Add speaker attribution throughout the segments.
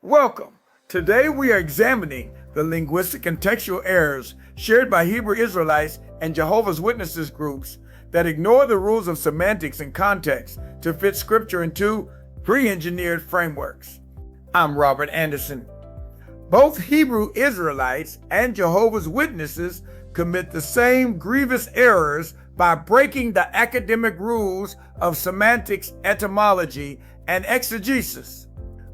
Speaker 1: Welcome. Today we are examining the linguistic and textual errors shared by Hebrew Israelites and Jehovah's Witnesses groups that ignore the rules of semantics and context to fit scripture into pre-engineered frameworks. I'm Robert Anderson. Both Hebrew Israelites and Jehovah's Witnesses commit the same grievous errors by breaking the academic rules of semantics, etymology, and exegesis.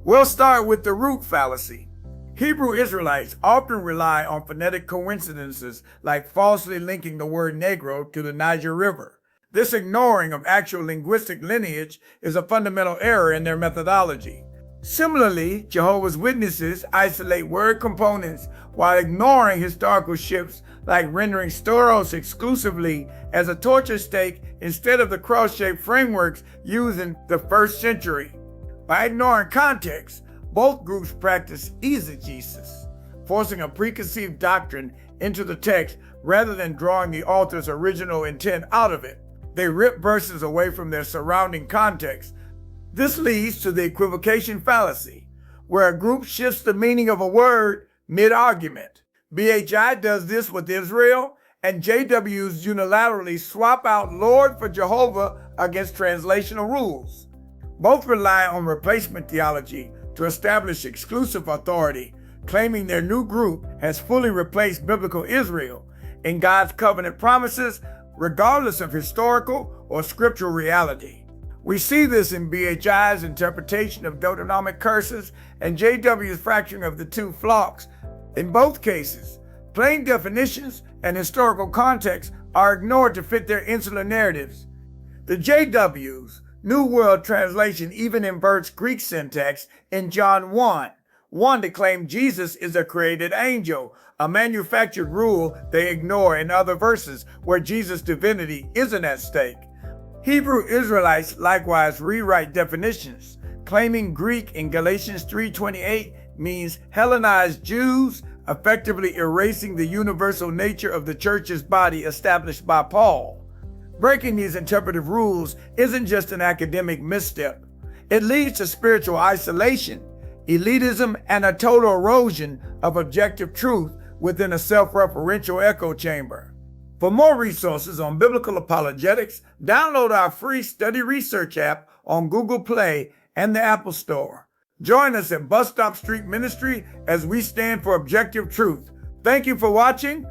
Speaker 1: We'll start with the root fallacy. Hebrew Israelites often rely on phonetic coincidences like falsely linking the word Negro to the Niger River. This ignoring of actual linguistic lineage is a fundamental error in their methodology. Similarly, Jehovah's Witnesses isolate word components while ignoring historical shifts like rendering storos exclusively as a torture stake instead of the cross-shaped frameworks used in the 1st century. By ignoring context, both groups practice exegesis, forcing a preconceived doctrine into the text rather than drawing the author's original intent out of it. They rip verses away from their surrounding context. This leads to the equivocation fallacy, where a group shifts the meaning of a word mid-argument. BHI does this with Israel, and JWs unilaterally swap out Lord for Jehovah against translational rules. Both rely on replacement theology to establish exclusive authority, claiming their new group has fully replaced biblical Israel in God's covenant promises, regardless of historical or scriptural reality. We see this in BHI's interpretation of Deuteronomic curses and JW's fracturing of the two flocks. In both cases, plain definitions and historical context are ignored to fit their insular narratives. The JW's New World Translation even inverts Greek syntax in John 1 to claim Jesus is a created angel, a manufactured rule they ignore in other verses where Jesus' divinity isn't at stake. Hebrew Israelites likewise rewrite definitions, claiming Greek in Galatians 3:28 means Hellenized Jews, effectively erasing the universal nature of the church's body established by Paul. Breaking these interpretive rules isn't just an academic misstep. It leads to spiritual isolation, elitism, and a total erosion of objective truth within a self-referential echo chamber. For more resources on biblical apologetics, download our free study research app on Google Play and the Apple Store. Join us at Bus Stop Street Ministry as we stand for objective truth. Thank you for watching.